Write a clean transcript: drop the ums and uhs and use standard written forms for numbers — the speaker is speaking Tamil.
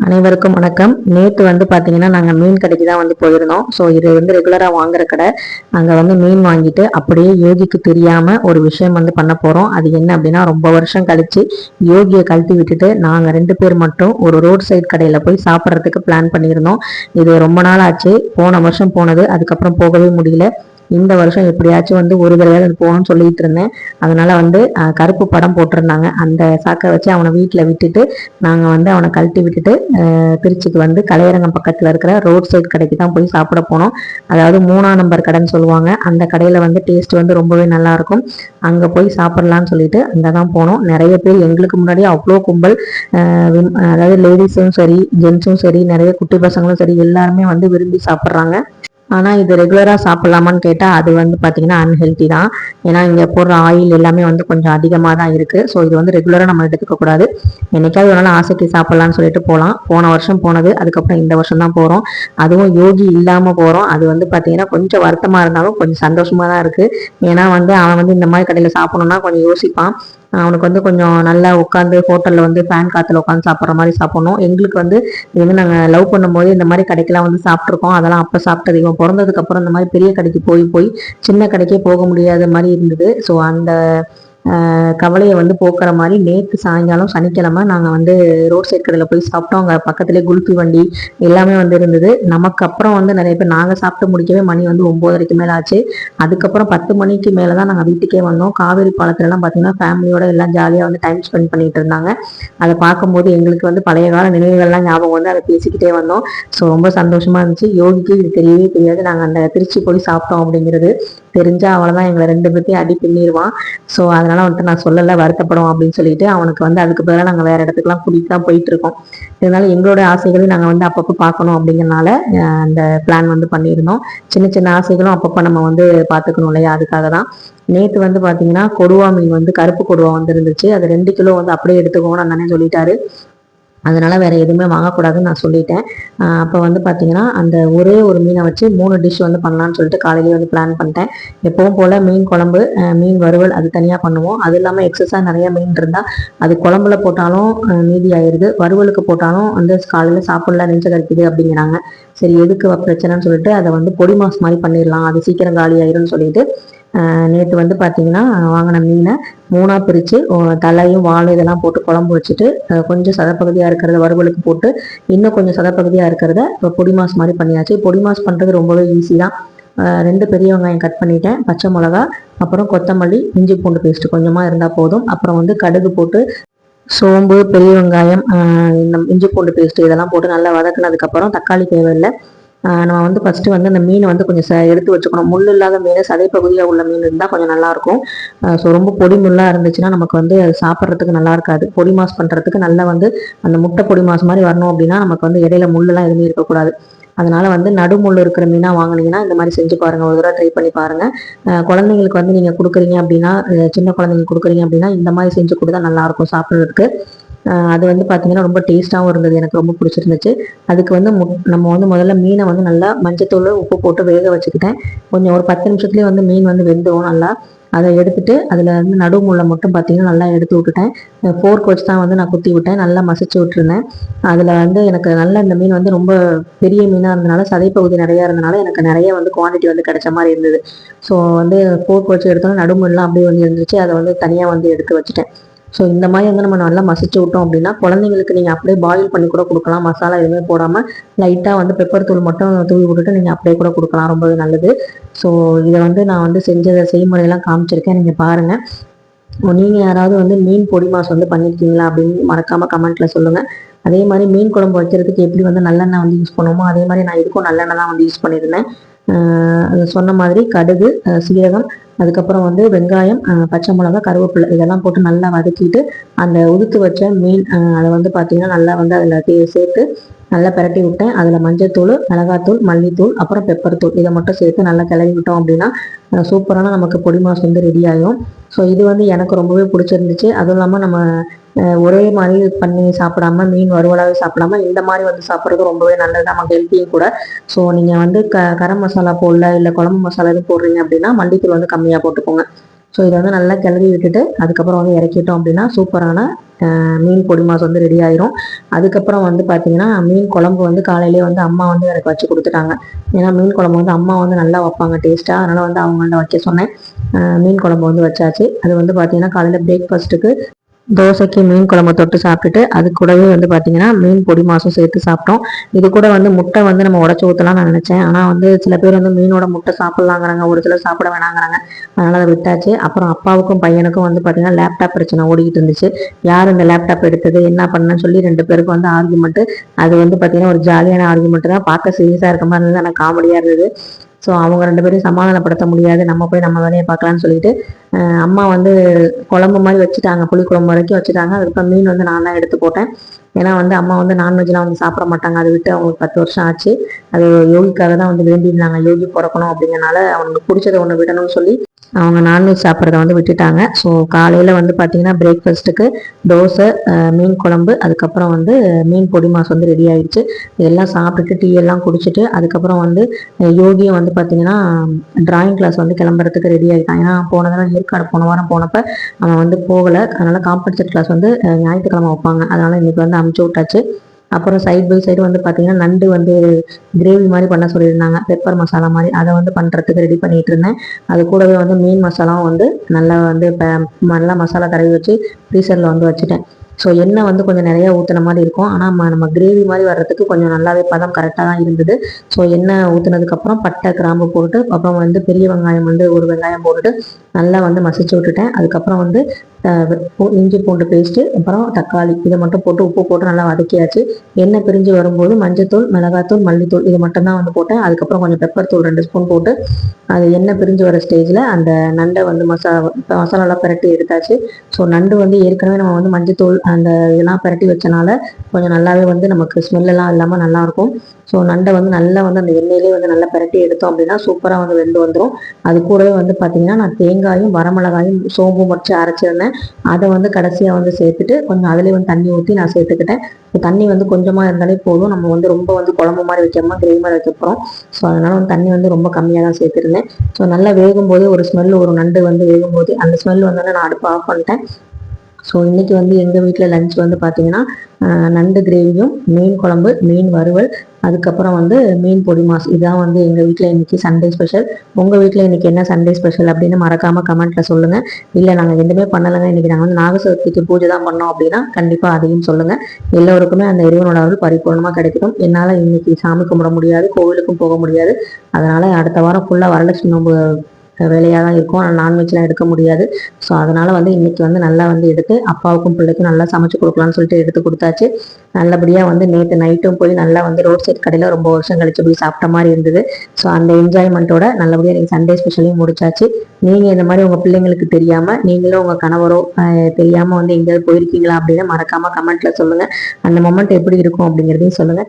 அனைவருக்கும் வணக்கம். நேற்று பார்த்தீங்கன்னா நாங்கள் மீன் கடைக்கு தான் போயிருந்தோம். ஸோ இது ரெகுலராக வாங்குற கடை. அங்கே மீன் வாங்கிட்டு அப்படியே யோகிக்கு தெரியாமல் ஒரு விஷயம் பண்ண போகிறோம். அது என்ன அப்படின்னா, ரொம்ப வருஷம் கழிச்சு யோகியை கழட்டி விட்டுட்டு நாங்கள் 2 பேர் மட்டும் ஒரு ரோட் சைட் கடையில் போய் சாப்பிட்றதுக்கு பிளான் பண்ணியிருந்தோம். இது ரொம்ப நாள் ஆச்சு. போன வருஷம் போனது, அதுக்கப்புறம் போகவே முடியல. இந்த வருஷம் எப்படியாச்சும் ஒரு தடவையாவது போகணும்னு சொல்லிட்டு இருந்தேன். அதனால கருப்பு படம் போட்டிருந்தாங்க. அந்த சாக்கை வச்சு அவனை வீட்டில் விட்டுட்டு நாங்கள் அவனை கழட்டி விட்டுட்டு திருச்சிக்கு கலையரங்கம் பக்கத்தில் இருக்கிற ரோட் சைட் கடைக்கு தான் போய் சாப்பிட போனோம். அதாவது 3ஆம் நம்பர் கடைன்னு சொல்லுவாங்க. அந்த கடையில் டேஸ்ட் ரொம்பவே நல்லா இருக்கும். அங்கே போய் சாப்பிடலான்னு சொல்லிட்டு அங்கே தான் போனோம். நிறைய பேர் எங்களுக்கு முன்னாடியே அவ்வளோ கும்பல். அதாவது லேடிஸும் சரி, ஜென்ஸும் சரி, நிறைய குட்டி பசங்களும் சரி, எல்லாருமே விரும்பி சாப்பிட்றாங்க. ஆனால் இது ரெகுலராக சாப்பிட்லாமான்னு கேட்டால் அது பார்த்தீங்கன்னா அன்ஹெல்த்தி தான். ஏன்னா இங்கே போடுற ஆயில் எல்லாமே கொஞ்சம் அதிகமாக தான் இருக்குது. ஸோ இது ரெகுலராக நம்ம எடுத்துக்கக்கூடாது. என்னைக்காவது ஒரு நாள் ஆசைக்கு சாப்பிட்லான்னு சொல்லிட்டு போகலாம். போன வருஷம் போனது, அதுக்கப்புறம் இந்த வருஷம் தான் போகிறோம். அதுவும் யோகி இல்லாமல் போகிறோம். அது பார்த்தீங்கன்னா கொஞ்சம் வருத்தமாக இருந்தாலும் கொஞ்சம் சந்தோஷமாக தான் இருக்குது. ஏன்னா அவன் இந்த மாதிரி கடையில் சாப்பிடணுன்னா கொஞ்சம் யோசிப்பான். அவனுக்கு கொஞ்சம் நல்லா உட்காந்து ஹோட்டலில் ஃபேன் காற்றுல உட்காந்து சாப்பிட்ற மாதிரி சாப்பிடணும். எங்களுக்கு இது நாங்கள் லவ் பண்ணும்போது இந்த மாதிரி கடைக்கெல்லாம் சாப்பிட்ருக்கோம். அதெல்லாம் அப்போ சாப்பிட்டது. இவன் பிறந்ததுக்கப்புறம் இந்த மாதிரி பெரிய கடைக்கு போய் போய் சின்ன கடைக்கே போக முடியாத மாதிரி இருந்தது. ஸோ அந்த கவலையை போக்குற மாதிரி நேற்று சாயங்காலம் சனிக்கிழமை நாங்கள் ரோட் சைட் கடையில் போய் சாப்பிட்டோம். அங்கே பக்கத்துலேயே குல்ஃபி வண்டி எல்லாமே இருந்தது. நமக்கு அப்புறம் நிறைய பேர் நாங்கள் சாப்பிட்டு முடிக்கவே மணி 9:30க்கு மேலே ஆச்சு. அதுக்கப்புறம் 10 மணிக்கு மேலே தான் நாங்கள் வீட்டுக்கே வந்தோம். காவேரி பாலத்துலலாம் பார்த்தீங்கன்னா ஃபேமிலியோட எல்லாம் ஜாலியாக டைம் ஸ்பெண்ட் பண்ணிட்டு இருந்தாங்க. அதை பார்க்கும்போது எங்களுக்கு பழைய கால நினைவுகள்லாம் ஞாபகம் அதை பேசிக்கிட்டே வந்தோம். ஸோ ரொம்ப சந்தோஷமாக இருந்துச்சு. யோகிக்கு இது தெரியவே தெரியாது நாங்கள் அந்த திருச்சி போய் சாப்பிட்டோம் அப்படிங்கிறது. தெரிஞ்சா அவ்வளோதான், எங்களை 2 பேர்த்தையும் அடி பின்னிடுவான். ஸோ அதனால நான் சொல்லலை, வருத்தப்படும் அப்படின்னு சொல்லிட்டு அவனுக்கு அதுக்கு பதிலாக நாங்கள் வேற இடத்துக்குலாம் கூட்டிகிட்டு தான் போயிட்டு இருக்கோம். இதனால எங்களோட ஆசைகளையும் நாங்கள் அப்பப்போ பார்க்கணும் அப்படிங்கிறனால அந்த பிளான் பண்ணியிருந்தோம். சின்ன சின்ன ஆசைகளும் அப்பப்போ நம்ம பார்த்துக்கணும் இல்லையா, அதுக்காக தான். நேற்று பார்த்தீங்கன்னா கொடுவா மீன் கருப்பு கொடுவா இருந்துச்சு. அது 2 கிலோ அப்படியே எடுத்துக்கோன்னு அண்ணனே சொல்லிட்டாரு. அதனால வேற எதுவுமே வாங்கக்கூடாதுன்னு நான் சொல்லிட்டேன். அப்போ பார்த்தீங்கன்னா அந்த ஒரே ஒரு மீனை வச்சு 3 டிஷ் பண்ணலான்னு சொல்லிட்டு காலையிலேயே பிளான் பண்ணிட்டேன். எப்பவும் போல் மீன் குழம்பு, மீன் வறுவல் அது தனியாக பண்ணுவோம். அது இல்லாமல் எக்ஸஸாக நிறைய மீன் இருந்தால் அது குழம்புல போட்டாலும் மீதி ஆயிடுது, வறுவலுக்கு போட்டாலும் காலையில் சாப்பிடல நெஞ்ச கறிக்குது அப்படிங்கிறாங்க. சரி எதுக்கு பிரச்சனைன்னு சொல்லிட்டு அதை பொடி மாஸ் மாதிரி பண்ணிடலாம், அது சீக்கிரம் காலி ஆயிரும்னு சொல்லிட்டு நேற்று பார்த்தீங்கன்னா வாங்கின மீனை 3ஆக பிரித்து தலையும் வாழை இதெல்லாம் போட்டு குழம்பு வச்சுட்டு கொஞ்சம் சதப்பகுதியாக இருக்கிறத வறுவலுக்கு போட்டு இன்னும் கொஞ்சம் சதப்பகுதியாக இருக்கிறத பொடி மாஸ் மாதிரி பண்ணியாச்சு. பொடி மாஸ் பண்ணுறது ரொம்பவே ஈஸி தான். 2 பெரிய வெங்காயம் கட் பண்ணிட்டேன், பச்சை மிளகா, அப்புறம் கொத்தமல்லி, இஞ்சி பூண்டு பேஸ்ட்டு கொஞ்சமாக இருந்தால் போதும். அப்புறம் கடுகு போட்டு சோம்பு, பெரிய வெங்காயம், இந்த இஞ்சி பூண்டு பேஸ்ட்டு இதெல்லாம் போட்டு நல்லா வதக்குனதுக்கப்புறம் தக்காளி தேவையில்லை. நம்ம ஃபஸ்ட்டு அந்த மீனை கொஞ்சம் எடுத்து வச்சுக்கணும். முள் இல்லாத மீன், சதைப்பகுதியாக உள்ள மீன் இருந்தால் கொஞ்சம் நல்லாயிருக்கும். ஸோ ரொம்ப பொடி முள்ளாக இருந்துச்சுன்னா நமக்கு அது சாப்பிட்றதுக்கு நல்லா இருக்காது. பொடி மாஸ் பண்ணுறதுக்கு நல்லா அந்த முட்டை பொடி மாஸ் மாதிரி வரணும் அப்படின்னா நமக்கு இடையில முள்ளெல்லாம் எதுவுமே இருக்கக்கூடாது. அதனால நடுமுள் இருக்கிற மீனாக வாங்கினீங்கன்னா இந்த மாதிரி செஞ்சு பாருங்கள், ஒரு தடவை ட்ரை பண்ணி பாருங்கள். குழந்தைங்களுக்கு நீங்கள் கொடுக்குறீங்க அப்படின்னா, சின்ன குழந்தைங்களுக்கு கொடுக்குறீங்க அப்படின்னா இந்த மாதிரி செஞ்சு கொடுத்தா நல்லாயிருக்கும் சாப்பிட்றதுக்கு. அது பார்த்தீங்கன்னா ரொம்ப டேஸ்ட்டாகவும் இருந்தது, எனக்கு ரொம்ப பிடிச்சிருந்துச்சு. அதுக்கு நம்ம முதல்ல மீனை நல்லா மஞ்சத்தூள் உப்பு போட்டு வேக வச்சுக்கிட்டேன். கொஞ்சம் ஒரு 10 நிமிஷத்துலேயே மீன் வெந்துடும் நல்லா. அதை எடுத்துட்டு அதில் நடுமுள்ள மட்டும் பார்த்தீங்கன்னா நல்லா எடுத்து விட்டுட்டேன். ஃபோர்க் வச்சு தான் நான் குத்தி விட்டேன், நல்லா மசிச்சு விட்டுருந்தேன். அதில் எனக்கு நல்லா இந்த மீன் ரொம்ப பெரிய மீனாக இருந்தனால, சதைப்பகுதி நிறையா இருந்தனால எனக்கு நிறைய குவான்டிட்டி கிடைச்ச மாதிரி இருந்தது. ஸோ ஃபோர்க் வச்சு எடுத்தோன்னா நடுமுள்ளலாம் அப்படியே இருந்துச்சு. அதை தனியாக எடுத்து வச்சுட்டேன். ஸோ இந்த மாதிரி நம்ம நல்லா மசிச்சு விட்டோம் அப்படின்னா குழந்தைங்களுக்கு நீங்கள் அப்படியே பாயில் பண்ணி கூட கொடுக்கலாம். மசாலா எதுவுமே போடாமல் லைட்டாக பெப்பர் தூள் மட்டும் தூவி விட்டுட்டு நீங்கள் அப்படியே கூட கொடுக்கலாம், ரொம்பவே நல்லது. ஸோ இதை நான் செஞ்ச செய்முறையெல்லாம் காமிச்சிருக்கேன், நீங்கள் பாருங்கள். நீங்கள் யாராவது மீன் பொடி மாஸ் பண்ணியிருக்கீங்களா அப்படின்னு மறக்காமல் கமெண்ட்டில் சொல்லுங்கள். அதே மாதிரி மீன் குழம்பு வைக்கிறதுக்கு எப்படி நல்லெண்ணெய் யூஸ் பண்ணுவோமோ அதே மாதிரி நான் இதுக்கும் நல்லெண்ணெய் தான் யூஸ் பண்ணியிருந்தேன். சொன்ன மாதிரி கடுகு, சீரகம், அதுக்கப்புறம் வெங்காயம், பச்சை மிளகா, கருவேப்பிலை இதெல்லாம் போட்டு நல்லா வதக்கிட்டு அந்த உதுத்து வச்ச மீன் அதை பார்த்தீங்கன்னா நல்லா அதில் சேர்த்து நல்லா பிரட்டி விட்டேன். அதில் மஞ்சத்தூள், மிளகாத்தூள், மல்லித்தூள், அப்புறம் பெப்பர் தூள் இதை மட்டும் சேர்த்து நல்லா கிளறி விட்டோம் அப்படின்னா சூப்பரான நமக்கு பொடி மாஸ் ரெடி ஆகும். ஸோ இது எனக்கு ரொம்பவே பிடிச்சிருந்துச்சு. அதுவும் இல்லாமல் நம்ம ஒரே மாதிரி பண்ணி சாப்பிடாம மீன் வறுவலாகவே சாப்பிடாம இந்த மாதிரி சாப்பிட்றது ரொம்பவே நல்லது, நமக்கு ஹெல்த்தியும் கூட. ஸோ நீங்கள் கரம் மசாலா போடல, இல்லை குழம்பு மசாலா எதுவும் போடுறீங்க அப்படின்னா மல்லித்தூள் கம்மியாக போட்டுக்கோங்க. ஸோ இதை நல்லா கிளறி விட்டுட்டு அதுக்கப்புறம் இறக்கிட்டோம் அப்படின்னா சூப்பரான மீன் பொடி மாஸ் வந்து ரெடி ஆயிரும். அதுக்கப்புறம் வந்து பார்த்தீங்கன்னா மீன் குழம்பு வந்து காலையிலேயே வந்து அம்மா வந்து எனக்கு வச்சு கொடுத்துட்டாங்க. ஏன்னா மீன் குழம்பு வந்து அம்மா வந்து நல்லா வைப்பாங்க டேஸ்ட்டாக, அதனால் வந்து அவங்கள்ட்ட வைக்க சொன்னேன். மீன் குழம்பு வந்து வச்சாச்சு. அது வந்து பார்த்தீங்கன்னா காலையில் பிரேக்ஃபாஸ்ட்டுக்கு தோசைக்கு மீன் குழம்பு தொட்டு சாப்பிட்டுட்டு அது கூடவே வந்து பார்த்தீங்கன்னா மீன் பொடி மாசும் சேர்த்து சாப்பிட்டோம். இது கூட வந்து முட்டை வந்து நம்ம உடச்சி ஊற்றலாம்னு நான் நினச்சேன். ஆனால் வந்து சில பேர் வந்து மீனோட முட்டை சாப்பிட்லாங்கிறாங்க, ஒரு சிலர் சாப்பிட வேணாங்கிறாங்க. அதனால் அதை விட்டாச்சு. அப்புறம் அப்பாவுக்கும் பையனுக்கும் வந்து பார்த்தீங்கன்னா லேப்டாப் பிரச்சனை ஓடிக்கிட்டு இருந்துச்சு. யார் இந்த லேப்டாப் எடுத்தது என்ன பண்ணணும்னு சொல்லி 2 பேருக்கும் வந்து ஆர்குமெண்ட்டு. அது வந்து பார்த்தீங்கன்னா ஒரு ஜாலியான ஆர்குமெண்ட் தான், பார்க்க சீரியஸாக இருக்க மாதிரி இருந்தது, ஆனால் காமெடியாக இருந்தது. ஸோ அவங்க 2 பேரையும் சமாதானப்படுத்த முடியாது, நம்ம போய் நம்ம வேலையை பார்க்கலான்னு சொல்லிட்டு அம்மா வந்து குழம்பு மாதிரி வச்சுட்டாங்க, புளி குழம்பு வரைக்கும் வச்சுட்டாங்க. அதுக்கப்புறம் மீன் வந்து நான் தான் எடுத்து போட்டேன். ஏன்னா வந்து அம்மா வந்து நான்வெஜ்லாம் வந்து சாப்பிட மாட்டாங்க, அதை விட்டு அவங்களுக்கு 10 வருஷம் ஆச்சு. அது யோகிக்காக தான் வந்து வேண்டியிருந்தாங்க, யோகி பிறக்கணும் அப்படிங்கிறனால அவனுக்கு பிடிச்சதை ஒன்று விடணும்னு சொல்லி அவங்க நான்வெஜ் சாப்பிட்றத வந்து விட்டுட்டாங்க. ஸோ காலையில் வந்து பார்த்தீங்கன்னா பிரேக்ஃபாஸ்ட்டுக்கு தோசை, மீன் குழம்பு, அதுக்கப்புறம் வந்து மீன் பொடி மாஸ் வந்து ரெடி ஆயிடுச்சு. இதெல்லாம் சாப்பிட்டுட்டு டீ எல்லாம் குடிச்சிட்டு அதுக்கப்புறம் வந்து யோகியும் வந்து பார்த்தீங்கன்னா டிராயிங் கிளாஸ் வந்து கிளம்புறதுக்கு ரெடி ஆகிட்டான். ஏன்னா போன தடவை ஏற்காடு போன வாரம் போனப்போ அவன் வந்து போகலை. அதனால் காம்படிஷன் கிளாஸ் வந்து ஞாயிற்றுக்கிழமை வைப்பாங்க, அதனால் இன்னைக்கு வந்து அமுச்சு விட்டாச்சு. அப்புறம் சைட் பை சைடு வந்து பார்த்தீங்கன்னா நண்டு வந்து கிரேவி மாதிரி பண்ண சொல்லியிருந்தாங்க, பெப்பர் மசாலா மாதிரி. அதை வந்து பண்ணுறதுக்கு ரெடி பண்ணிட்டு இருந்தேன். அது கூடவே வந்து மீன் மசாலாவும் வந்து நல்லா வந்து நல்லா மசாலா தடவி வச்சு ஃப்ரீசரில் வந்து வச்சுட்டேன். ஸோ எண்ணெய் வந்து கொஞ்சம் நிறையா ஊற்றுன மாதிரி இருக்கும், ஆனால் நம்ம கிரேவி மாதிரி வர்றதுக்கு கொஞ்சம் நல்லாவே பதம் கரெக்டாக தான் இருந்தது. ஸோ எண்ணெய் ஊற்றுனதுக்கப்புறம் பட்டை கிராம்பு போட்டு அப்புறம் வந்து பெரிய வெங்காயம் வந்து ஒரு வெங்காயம் போட்டுட்டு நல்லா வந்து மசிச்சு விட்டுட்டேன். அதுக்கப்புறம் வந்து இஞ்சி பூண்டு பேஸ்ட்டு, அப்புறம் தக்காளி, இதை மட்டும் போட்டு உப்பு போட்டு நல்லா வதக்கியாச்சு. எண்ணெய் பிரிஞ்சு வரும்போது மஞ்சத்தூள், மிளகாத்தூள், மல்லித்தூள் இது மட்டும் தான் வந்து போட்டேன். அதுக்கப்புறம் கொஞ்சம் பெப்பர் தூள் 2 ஸ்பூன் போட்டு அது எண்ணெய் பிரிஞ்சு வர ஸ்டேஜில் அந்த நண்டை வந்து மசாலாலாம் பிரட்டி எடுத்தாச்சு. ஸோ நண்டு வந்து ஏற்கனவே நம்ம வந்து மஞ்சத்தூள் அந்த இதெல்லாம் பிரட்டி வச்சனால கொஞ்சம் நல்லாவே வந்து நமக்கு ஸ்மெல்லாம் இல்லாமல் நல்லாயிருக்கும். ஸோ நண்டை வந்து நல்லா வந்து அந்த எண்ணெயிலே வந்து நல்லா பிரட்டி எடுத்தோம் அப்படின்னா சூப்பராக வந்து வெந்து வந்துடும். அது கூடவே வந்து பார்த்தீங்கன்னா நான் தேங்காயும் வரமிளகாயும் சோம்பும் வச்சு அரைச்சிருந்தேன். அதை வந்து கடைசியாக வந்து சேர்த்துட்டு கொஞ்சம் அதிலே வந்து தண்ணி ஊற்றி நான் சேர்த்துக்கிட்டேன். தண்ணி வந்து கொஞ்சமாக இருந்தாலே போதும், நம்ம வந்து ரொம்ப வந்து குழம்பு மாதிரி வைக்காம கிரேவி மாதிரி வைக்க போகிறோம். ஸோ அதனால் வந்து தண்ணி வந்து ரொம்ப கம்மியாக தான் சேர்த்துருந்தேன். ஸோ நல்லா வேகும்போது ஒரு ஸ்மெல், ஒரு நண்டு வந்து வேகும்போது அந்த ஸ்மெல் வந்தோடனே நான் அடுப்பு ஆஃப் பண்ணிட்டேன். ஸோ இன்றைக்கி வந்து எங்கள் வீட்டில் லஞ்ச் வந்து பார்த்திங்கன்னா நண்டு கிரேவியும் மீன் குழம்பு, மீன் வறுவல், அதுக்கப்புறம் வந்து மீன் பொடி மாஸ். இதுதான் வந்து எங்கள் வீட்டில் இன்றைக்கி சண்டே ஸ்பெஷல். உங்கள் வீட்டில் இன்றைக்கி என்ன சண்டே ஸ்பெஷல் அப்படின்னு மறக்காமல் கமெண்ட்டில் சொல்லுங்கள். இல்லை நாங்கள் எதுவுமே பண்ணலைங்க, இன்றைக்கி நாங்கள் வந்து நாகசதுர்த்திக்கு பூஜை தான் பண்ணோம் அப்படின்னா கண்டிப்பாக அதையும் சொல்லுங்கள். எல்லோருக்குமே அந்த இறைவனோட அருள் பரிபூர்ணமாக கிடைக்கணும். என்னால் இன்றைக்கி சாமி கும்பிட முடியாது, கோவிலுக்கும் போக முடியாது. அதனால் அடுத்த வாரம் ஃபுல்லாக வரலட்சுமி நோம்பு வேலையாக தான் இருக்கும், ஆனால் நான்வெஜ்லாம் எடுக்க முடியாது. ஸோ அதனால் வந்து இன்றைக்கி வந்து நல்லா வந்து எடுத்து அப்பாவுக்கும் பிள்ளைக்கும் நல்லா சமைச்சு கொடுக்கலான்னு சொல்லிட்டு எடுத்து கொடுத்தாச்சு. நல்லபடியாக வந்து நேற்று நைட்டும் போய் நல்லா வந்து ரோட் சைட் கடையில் ரொம்ப வருஷம் கழிச்சு போய் சாப்பிட்ட மாதிரி இருந்தது. ஸோ அந்த என்ஜாய்மெண்ட்டோட நல்லபடியாக நீங்கள் சண்டே ஸ்பெஷலையும் முடிச்சாச்சு. நீங்கள் இந்த மாதிரி உங்கள் பிள்ளைங்களுக்கு தெரியாமல், நீங்களும் உங்கள் கணவரோ தெரியாமல் வந்து எங்கேயாவது போயிருக்கீங்களா அப்படின்னு மறக்காமல் கமெண்ட்டில் சொல்லுங்கள். அந்த மொமெண்ட் எப்படி இருக்கும் அப்படிங்கிறதையும் சொல்லுங்கள்.